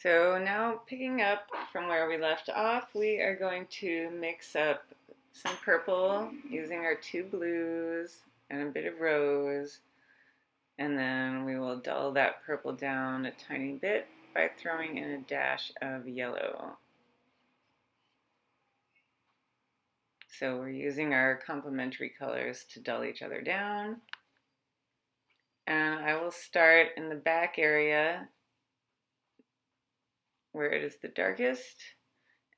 So now picking up from where we left off, we are going to mix up some purple using our two blues and a bit of rose, and then we will dull that purple down a tiny bit by throwing in a dash of yellow. So we're using our complementary colors to dull each other down. And I will start in the back area where it is the darkest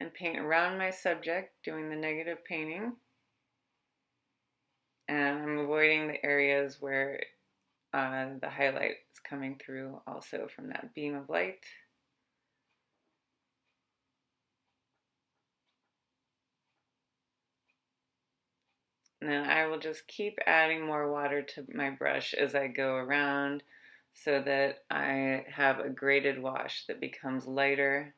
and paint around my subject, doing the negative painting. And I'm avoiding the areas where the highlight is coming through also from that beam of light. And then I will just keep adding more water to my brush as I go around so that I have a graded wash that becomes lighter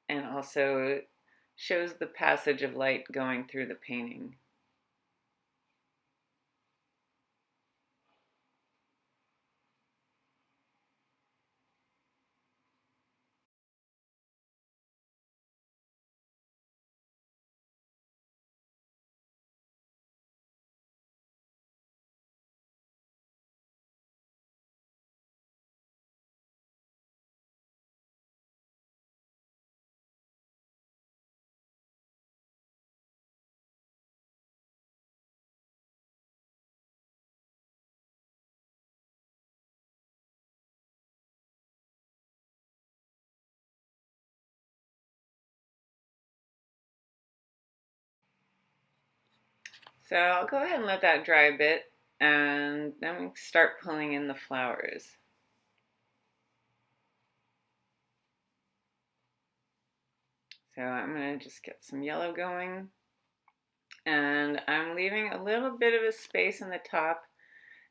and also shows the passage of light going through the painting. So I'll go ahead and let that dry a bit, and then we start pulling in the flowers. So I'm going to just get some yellow going, and I'm leaving a little bit of a space in the top,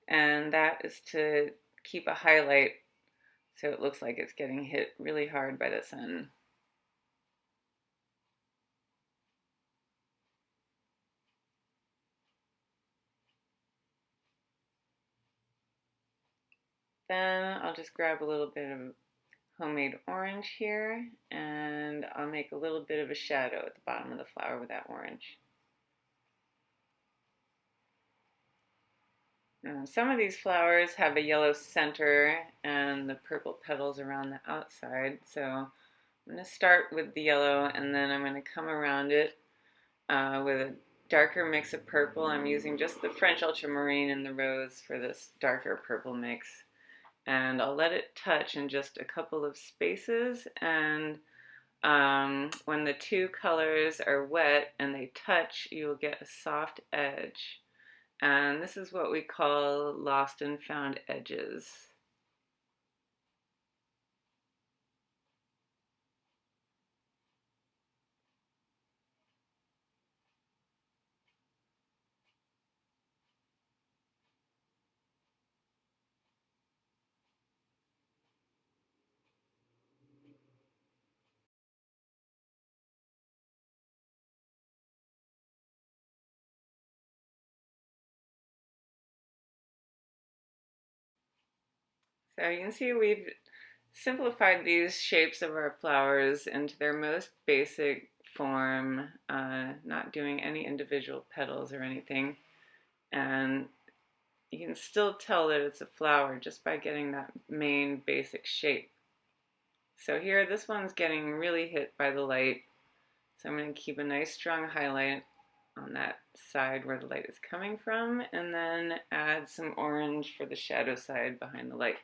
and that is to keep a highlight so it looks like it's getting hit really hard by the sun. Then I'll just grab a little bit of homemade orange here, and I'll make a little bit of a shadow at the bottom of the flower with that orange. Some of these flowers have a yellow center and the purple petals around the outside, so I'm going to start with the yellow, and then I'm going to come around it with a darker mix of purple. I'm using just the French ultramarine and the rose for this darker purple mix. And I'll let it touch in just a couple of spaces, and when the two colors are wet and they touch, you'll get a soft edge. And this is what we call lost and found edges. So you can see we've simplified these shapes of our flowers into their most basic form, not doing any individual petals or anything. And you can still tell that it's a flower just by getting that main basic shape. So here, this one's getting really hit by the light. So I'm going to keep a nice strong highlight on that side where the light is coming from, and then add some orange for the shadow side behind the light.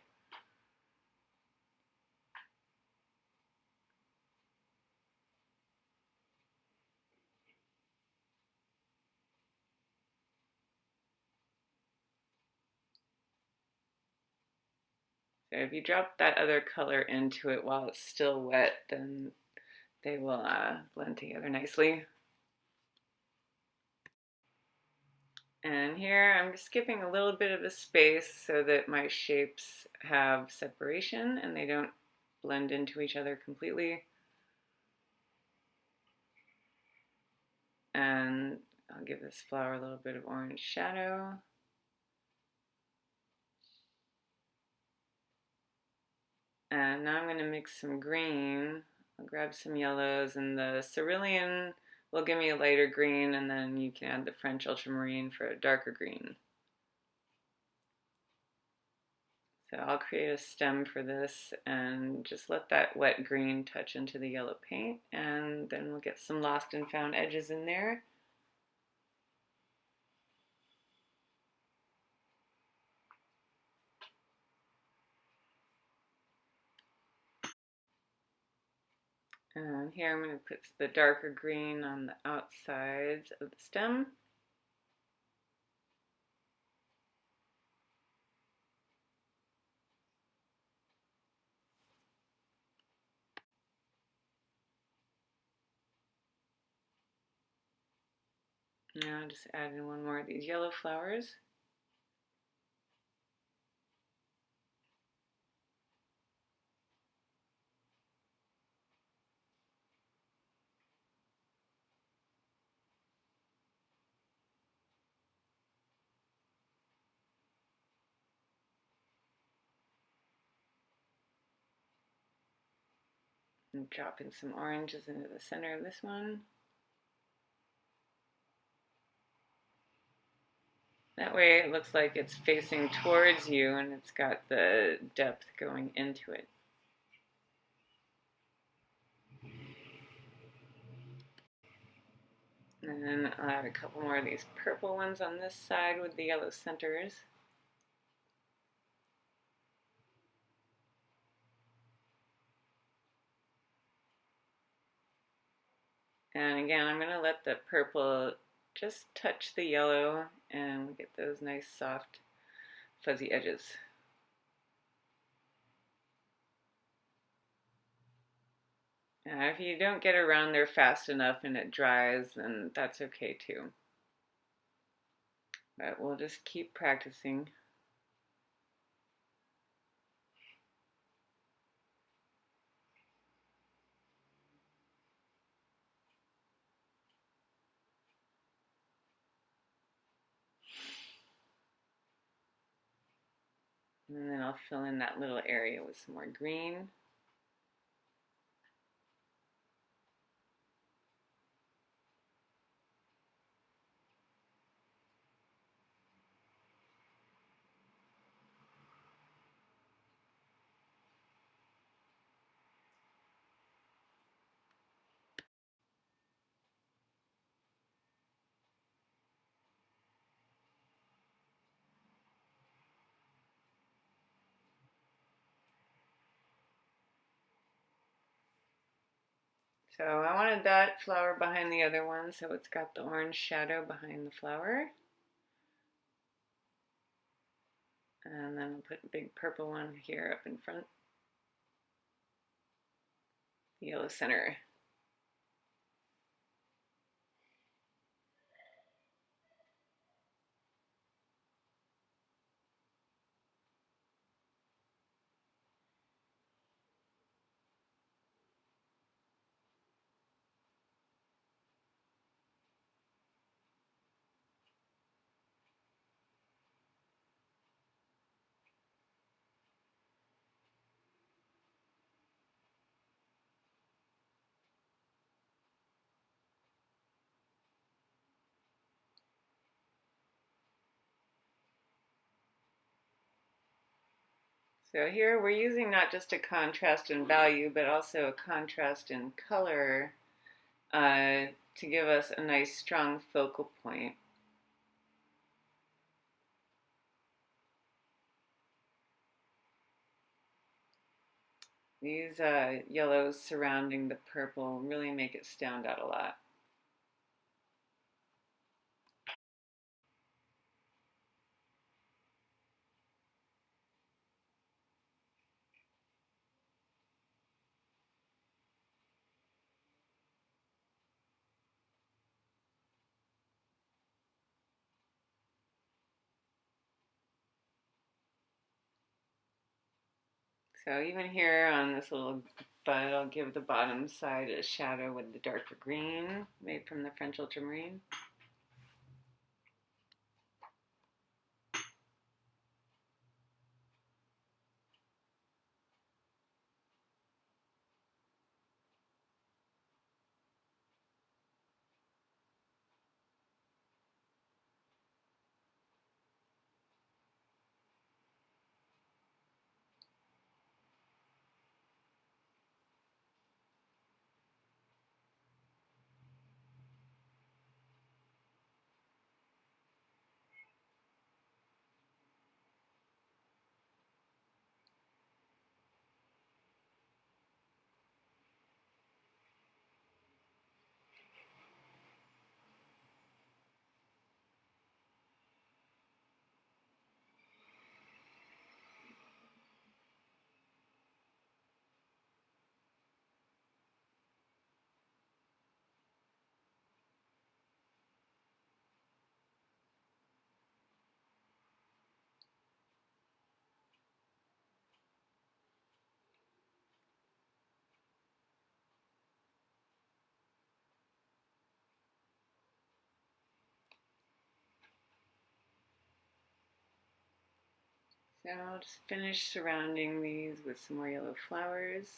So if you drop that other color into it while it's still wet, then they will blend together nicely. And here I'm skipping a little bit of a space so that my shapes have separation and they don't blend into each other completely. And I'll give this flower a little bit of orange shadow. And now I'm going to mix some green. I'll grab some yellows, and the cerulean will give me a lighter green, and then you can add the French ultramarine for a darker green. So I'll create a stem for this and just let that wet green touch into the yellow paint, and then we'll get some lost and found edges in there. And here I'm going to put the darker green on the outsides of the stem. Now just add in one more of these yellow flowers. And dropping some oranges into the center of this one. That way it looks like it's facing towards you and it's got the depth going into it. And then I'll add a couple more of these purple ones on this side with the yellow centers. And again, I'm going to let the purple just touch the yellow and we get those nice soft fuzzy edges. If you don't get around there fast enough and it dries, then that's okay too. But we'll just keep practicing. And then I'll fill in that little area with some more green. So I wanted that flower behind the other one, so it's got the orange shadow behind the flower. And then I'll put a big purple one here up in front. The yellow center. So here we're using not just a contrast in value, but also a contrast in color to give us a nice strong focal point. These yellows surrounding the purple really make it stand out a lot. So even here on this little bud, I'll give the bottom side a shadow with the darker green made from the French ultramarine. Now I'll just finish surrounding these with some more yellow flowers.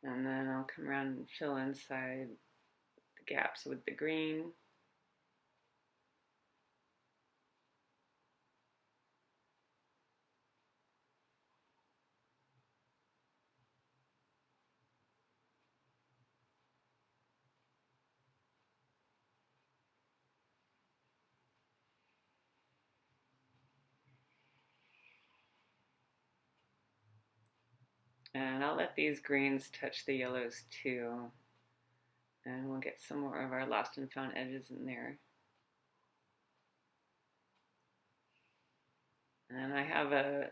And then I'll come around and fill inside the gaps with the green. And I'll let these greens touch the yellows too. And we'll get some more of our lost and found edges in there. And I have a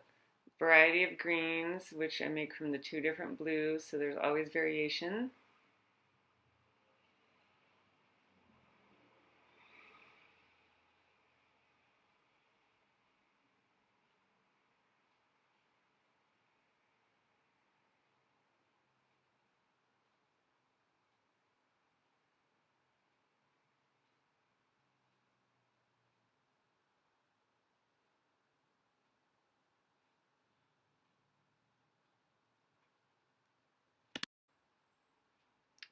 variety of greens, which I make from the 2 different blues, so there's always variation.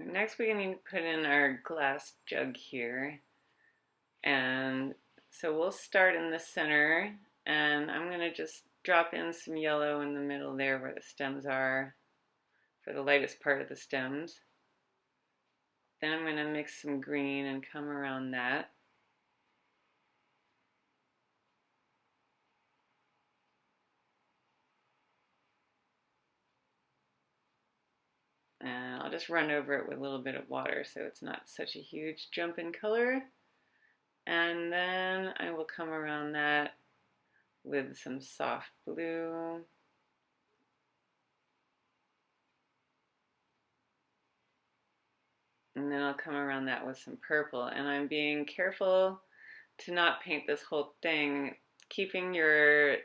Next we need to put in our glass jug here. And so we'll start in the center, and I'm going to just drop in some yellow in the middle there where the stems are for the lightest part of the stems. Then I'm going to mix some green and come around that. And I'll just run over it with a little bit of water so it's not such a huge jump in color. And then I will come around that with some soft blue. And then I'll come around that with some purple. And I'm being careful to not paint this whole thing. Keeping your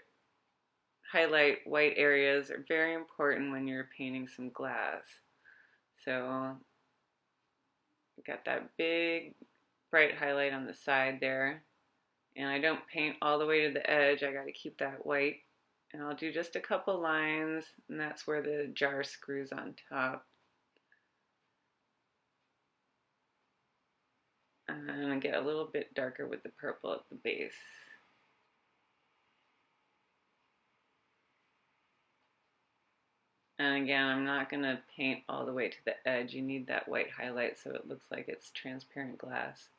highlight white areas are very important when you're painting some glass. So got that big bright highlight on the side there. And I don't paint all the way to the edge. I got to keep that white. And I'll do just a couple lines, and that's where the jar screws on top. And I'm going to get a little bit darker with the purple at the base. And again, I'm not going to paint all the way to the edge. You need that white highlight so it looks like it's transparent glass.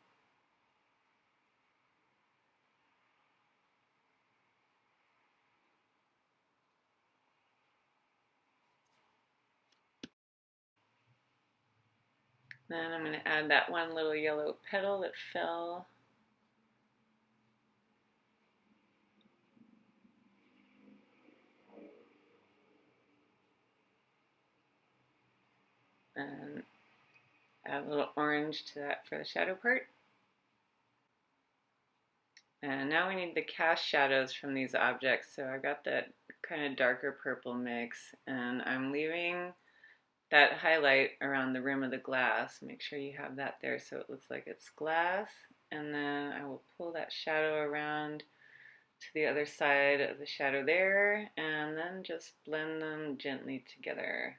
Then I'm going to add that one little yellow petal that fell. And add a little orange to that for the shadow part. And now we need the cast shadows from these objects. So I got that kind of darker purple mix, and I'm leaving that highlight around the rim of the glass. Make sure you have that there so it looks like it's glass. And then I will pull that shadow around to the other side of the shadow there, and then just blend them gently together.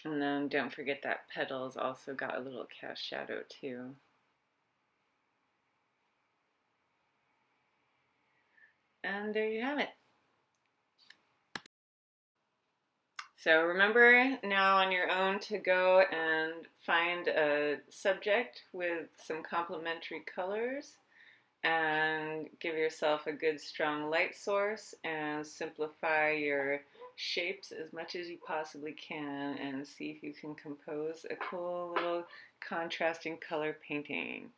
And then don't forget that petal's also got a little cast shadow too. And there you have it. So remember now on your own to go and find a subject with some complementary colors and give yourself a good strong light source and simplify your shapes as much as you possibly can and see if you can compose a cool little contrasting color painting.